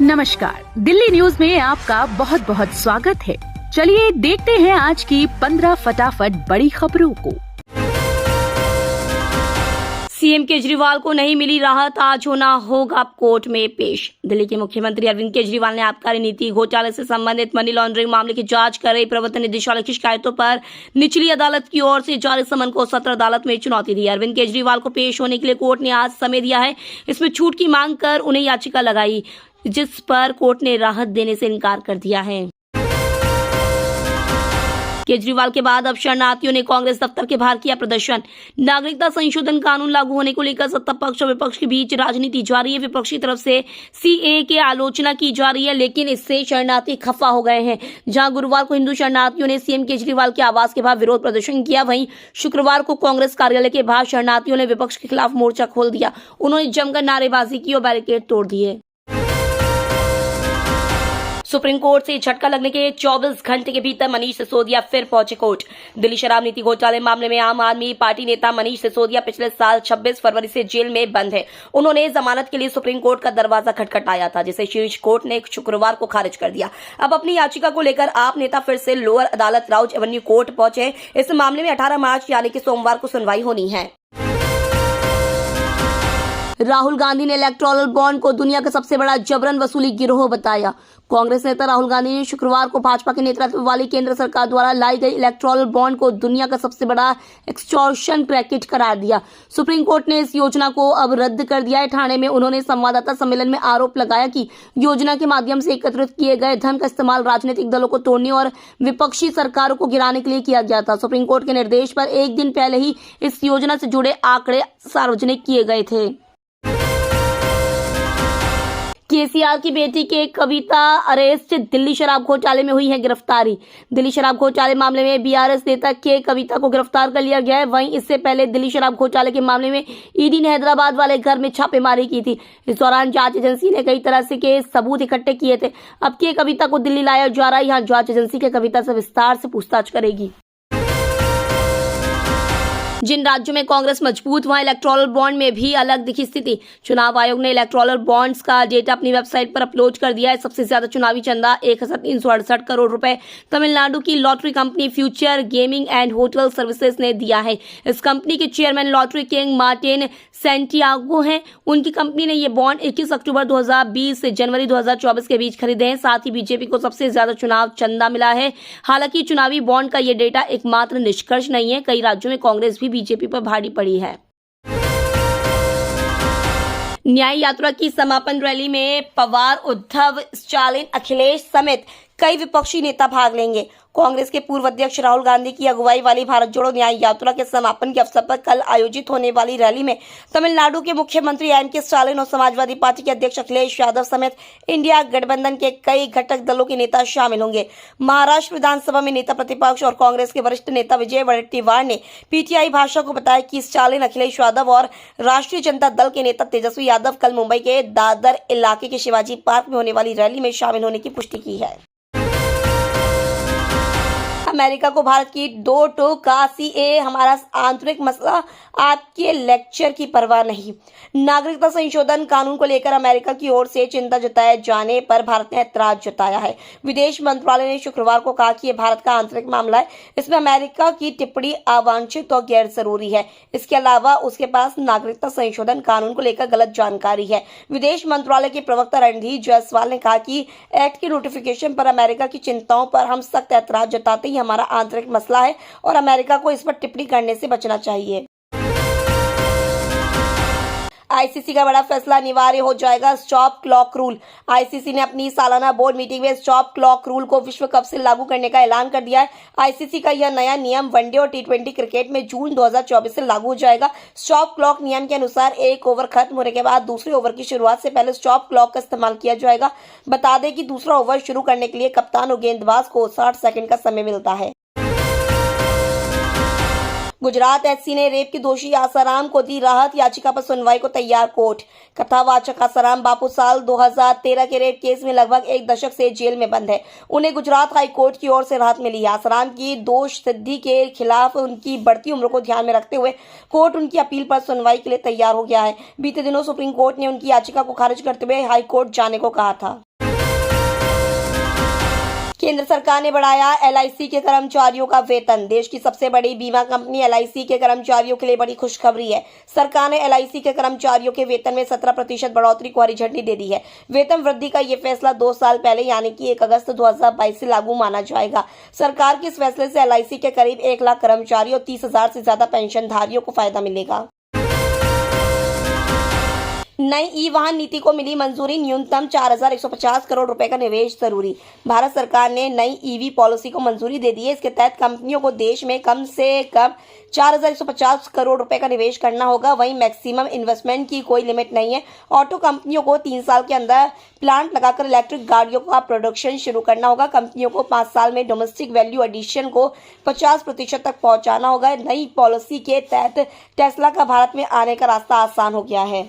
नमस्कार, दिल्ली न्यूज में आपका बहुत बहुत स्वागत है। चलिए देखते हैं आज की 15 फटाफट बड़ी खबरों को। सीएम केजरीवाल को नहीं मिली राहत, आज होना होगा कोर्ट में पेश। दिल्ली के मुख्यमंत्री अरविंद केजरीवाल ने आबकारी नीति घोटाले से संबंधित मनी लॉन्ड्रिंग मामले की जांच कर रही प्रवर्तन निदेशालय की शिकायतों पर निचली अदालत की ओर से जारी समन को सत्र अदालत में चुनौती दी। अरविंद केजरीवाल को पेश होने के लिए कोर्ट ने आज समय दिया है। इसमें छूट की मांग कर उन्हें याचिका लगाई, जिस पर कोर्ट ने राहत देने से इनकार कर दिया है। केजरीवाल के बाद अब शरणार्थियों ने कांग्रेस दफ्तर के बाहर किया प्रदर्शन। नागरिकता संशोधन कानून लागू होने को लेकर सत्ता पक्ष और विपक्ष के बीच राजनीति जारी है। विपक्ष की तरफ से सीएए की आलोचना की जा रही है, लेकिन इससे शरणार्थी खफा हो गए हैं। जहां गुरुवार को हिंदू शरणार्थियों ने सीएम केजरीवाल के आवास के बाहर विरोध प्रदर्शन किया, वहीं शुक्रवार को कांग्रेस कार्यालय के बाहर शरणार्थियों ने विपक्ष के खिलाफ मोर्चा खोल दिया। उन्होंने जमकर नारेबाजी की और बैरिकेड तोड़ दिए। सुप्रीम कोर्ट से झटका लगने के 24 घंटे के भीतर मनीष सिसोदिया फिर पहुंचे कोर्ट। दिल्ली शराब नीति घोटाले मामले में आम आदमी पार्टी नेता मनीष सिसोदिया पिछले साल 26 फरवरी से जेल में बंद है। उन्होंने जमानत के लिए सुप्रीम कोर्ट का दरवाजा खटखटाया था, जिसे शीर्ष कोर्ट ने शुक्रवार को खारिज कर दिया। अब अपनी याचिका को लेकर आप नेता फिर से लोअर अदालत राउज एवेन्यू कोर्ट पहुंचे। इस मामले में 18 मार्च यानी कि सोमवार को सुनवाई होनी है। राहुल गांधी ने इलेक्टोरल बॉन्ड को दुनिया का सबसे बड़ा जबरन वसूली गिरोह बताया। कांग्रेस नेता राहुल गांधी ने शुक्रवार को भाजपा के नेतृत्व वाली केंद्र सरकार द्वारा लाई गई इलेक्टोरल बॉन्ड को दुनिया का सबसे बड़ा एक्सटॉर्शन पैकेज करार दिया। सुप्रीम कोर्ट ने इस योजना को अब रद्द कर दिया है। ठाणे में उन्होंने संवाददाता सम्मेलन में आरोप लगाया कि योजना के माध्यम से एकत्रित किए गए धन का इस्तेमाल राजनीतिक दलों को तोड़ने और विपक्षी सरकारों को गिराने के लिए किया गया था। सुप्रीम कोर्ट के निर्देश पर एक दिन पहले ही इस योजना से जुड़े आंकड़े सार्वजनिक किए गए थे। केसीआर की बेटी के कविता अरेस्ट, दिल्ली शराब घोटाले में हुई है गिरफ्तारी। दिल्ली शराब घोटाले मामले में बीआरएस नेता के कविता को गिरफ्तार कर लिया गया है। वहीं इससे पहले दिल्ली शराब घोटाले के मामले में ईडी ने हैदराबाद वाले घर में छापेमारी की थी। इस दौरान जांच एजेंसी ने कई तरह से के सबूत इकट्ठे किए थे। अब के कविता को दिल्ली लाया जा रहा है। यहाँ जांच एजेंसी के कविता से विस्तार से पूछताछ करेगी। जिन राज्यों में कांग्रेस मजबूत, वहां इलेक्टोरल बॉन्ड में भी अलग दिखी स्थिति। चुनाव आयोग ने इलेक्टोरल बॉन्ड्स का डेटा अपनी वेबसाइट पर अपलोड कर दिया है। सबसे ज्यादा चुनावी चंदा 1368 करोड़ रुपए तमिलनाडु की lottery company future gaming and hotel services ने दिया है। इस कंपनी के chairman lottery king Martin Santiago हैं। उनकी कंपनी ने ये बॉन्ड 21 अक्टूबर 2020 से जनवरी 2024 के बीच खरीदे हैं। साथ ही बीजेपी को सबसे ज्यादा चुनाव चंदा मिला है। हालांकि चुनावी बॉन्ड का ये डेटा एकमात्र निष्कर्ष नहीं है। कई राज्यों में कांग्रेस भी बीजेपी पर भारी पड़ी है। न्याय यात्रा की समापन रैली में पवार, उद्धव, स्टालिन, अखिलेश समेत कई विपक्षी नेता भाग लेंगे। कांग्रेस के पूर्व अध्यक्ष राहुल गांधी की अगुवाई वाली भारत जोड़ो न्याय यात्रा के समापन के अवसर पर कल आयोजित होने वाली रैली में तमिलनाडु के मुख्यमंत्री एम.के. स्टालिन और समाजवादी पार्टी के अध्यक्ष अखिलेश यादव समेत इंडिया गठबंधन के कई घटक दलों के नेता शामिल होंगे। महाराष्ट्र विधानसभा में नेता प्रतिपक्ष और कांग्रेस के वरिष्ठ नेता विजय वडेट्टीवार ने पीटीआई भाषा को बताया कि स्टालिन, अखिलेश यादव और राष्ट्रीय जनता दल के नेता तेजस्वी यादव कल मुंबई के दादर इलाके के शिवाजी पार्क में होने वाली रैली में शामिल होने की पुष्टि की है। अमेरिका को भारत की दो टोक का सीएए हमारा आंतरिक मसला, आपके लेक्चर की परवाह नहीं। नागरिकता संशोधन कानून को लेकर अमेरिका की ओर से चिंता जताए जाने पर भारत ने ऐतराज जताया है। विदेश मंत्रालय ने शुक्रवार को कहा कि यह भारत का आंतरिक मामला है। इसमें अमेरिका की टिप्पणी अवांछित और गैर जरूरी है। इसके अलावा उसके पास नागरिकता संशोधन कानून को लेकर गलत जानकारी है। विदेश मंत्रालय के प्रवक्ता रणधीर जायसवाल ने कहा कि एक्ट के नोटिफिकेशन पर अमेरिका की चिंताओं पर हम सख्त ऐतराज जताते ही हमारा आंतरिक मसला है और अमेरिका को इस पर टिप्पणी करने से बचना चाहिए। आईसीसी का बड़ा फैसला, अनिवार्य हो जाएगा स्टॉप क्लॉक रूल। आईसीसी ने अपनी सालाना बोर्ड मीटिंग में स्टॉप क्लॉक रूल को विश्व कप से लागू करने का ऐलान कर दिया है। आईसीसी का यह नया नियम वनडे और टी20 क्रिकेट में जून 2024 से लागू हो जाएगा। स्टॉप क्लॉक नियम के अनुसार एक ओवर खत्म होने के बाद दूसरे ओवर की शुरुआत से पहले स्टॉप क्लॉक का इस्तेमाल किया जाएगा। बता दें कि दूसरा ओवर शुरू करने के लिए कप्तान और गेंदबाज को 60 सेकंड का समय मिलता है। गुजरात एससी ने रेप के दोषी आसाराम को दी राहत, याचिका पर सुनवाई को तैयार कोर्ट। कथावाचक आसाराम बापू साल 2013 के रेप केस में लगभग 1 दशक से जेल में बंद है। उन्हें गुजरात हाई कोर्ट की ओर से राहत मिली है। आसाराम की दोष सिद्धि के खिलाफ उनकी बढ़ती उम्र को ध्यान में रखते हुए कोर्ट उनकी अपील पर सुनवाई के लिए तैयार हो गया है। बीते दिनों सुप्रीम कोर्ट ने उनकी याचिका को खारिज करते हुए हाई कोर्ट जाने को कहा था। केंद्र सरकार ने बढ़ाया एलआईसी के कर्मचारियों का वेतन। देश की सबसे बड़ी बीमा कंपनी एलआईसी के कर्मचारियों के लिए बड़ी खुशखबरी है। सरकार ने एलआईसी के कर्मचारियों के वेतन में 17% बढ़ोतरी को हरी झंडी दे दी है। वेतन वृद्धि का ये फैसला 2 साल पहले यानी कि 1 अगस्त 2022 से लागू माना जाएगा। सरकार के इस फैसले से एलआईसी के करीब 1 लाख कर्मचारियों और 30,000 से ज्यादा पेंशनधारियों को फायदा मिलेगा। नई ई वाहन नीति को मिली मंजूरी, न्यूनतम 4,150 करोड़ रुपए का निवेश जरूरी। भारत सरकार ने नई ईवी पॉलिसी को मंजूरी दे दी है। इसके तहत कंपनियों को देश में कम से कम 4,150 करोड़ रुपए का निवेश करना होगा। वहीं मैक्सिमम इन्वेस्टमेंट की कोई लिमिट नहीं है। ऑटो कंपनियों को 3 साल के अंदर प्लांट लगाकर इलेक्ट्रिक गाड़ियों का प्रोडक्शन शुरू करना होगा। कंपनियों को 5 साल में डोमेस्टिक वैल्यू एडिशन को 50% तक पहुंचाना होगा। नई पॉलिसी के तहत टेस्ला का भारत में आने का रास्ता आसान हो गया है।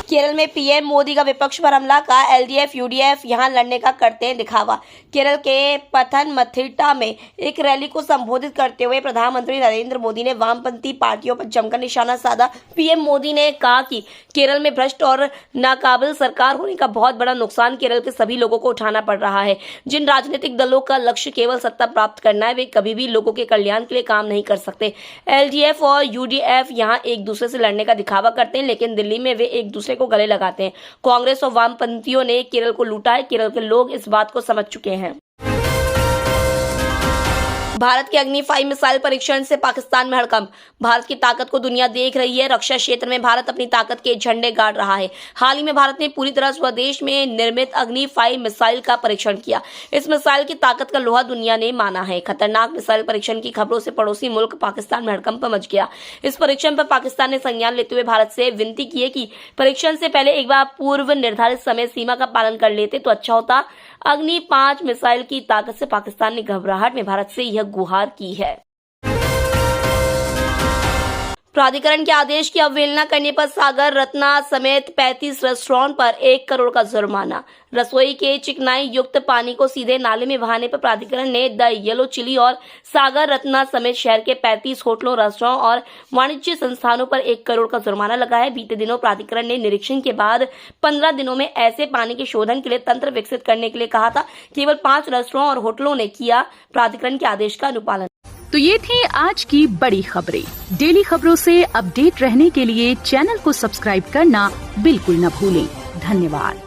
केरल में पीएम मोदी का विपक्ष पर हमला का एलडीएफ यूडीएफ यहां लड़ने का करते हैं दिखावा। केरल के पथनमथिट्टा में एक रैली को संबोधित करते हुए प्रधानमंत्री नरेंद्र मोदी ने वामपंथी पार्टियों पर जमकर निशाना साधा। पीएम मोदी ने कहा कि केरल में भ्रष्ट और नाकाबिल सरकार होने का बहुत बड़ा नुकसान केरल के सभी लोगों को उठाना पड़ रहा है। जिन राजनीतिक दलों का लक्ष्य केवल सत्ता प्राप्त करना है, वे कभी भी लोगों के कल्याण के लिए काम नहीं कर सकते। एलडीएफ और यूडीएफ यहाँ एक दूसरे से लड़ने का दिखावा करते हैं, लेकिन दिल्ली में वे एक दूसरे को गले लगाते हैं। कांग्रेस और वामपंथियों ने केरल को लूटा है। केरल के लोग इस बात को समझ चुके हैं। भारत के अग्नि 5 मिसाइल परीक्षण से पाकिस्तान में हड़कंप। भारत की ताकत को दुनिया देख रही है। रक्षा क्षेत्र में भारत अपनी ताकत के झंडे गाड़ रहा है। हाल ही में भारत ने पूरी तरह स्वदेश में निर्मित अग्नि 5 मिसाइल का परीक्षण किया। इस मिसाइल की ताकत का लोहा दुनिया ने माना है। खतरनाक मिसाइल परीक्षण की खबरों से पड़ोसी मुल्क पाकिस्तान में हड़कंप मच गया। इस परीक्षण पर पाकिस्तान ने संज्ञान लेते हुए भारत से विनती की है कि परीक्षण से पहले एक बार पूर्व निर्धारित समय सीमा का पालन कर लेते तो अच्छा होता। अग्नि 5 मिसाइल की ताकत से पाकिस्तान ने घबराहट में भारत से यह गुहार की है। प्राधिकरण के आदेश की अवहेलना करने पर सागर रत्ना समेत 35 रेस्टोरेंट पर 1 करोड़ का जुर्माना। रसोई के चिकनाई युक्त पानी को सीधे नाले में बहाने पर प्राधिकरण ने द येलो चिली और सागर रत्ना समेत शहर के 35 होटलों, रेस्टोरेंट और वाणिज्य संस्थानों पर 1 करोड़ का जुर्माना लगाया। बीते दिनों प्राधिकरण ने निरीक्षण के बाद 15 दिनों में ऐसे पानी के शोधन के लिए तंत्र विकसित करने के लिए कहा था। केवल 5 रेस्टोरेंट और होटलों ने किया प्राधिकरण के आदेश का अनुपालन। तो ये थी आज की बड़ी खबरें। डेली खबरों से अपडेट रहने के लिए चैनल को सब्सक्राइब करना बिल्कुल न भूलें। धन्यवाद।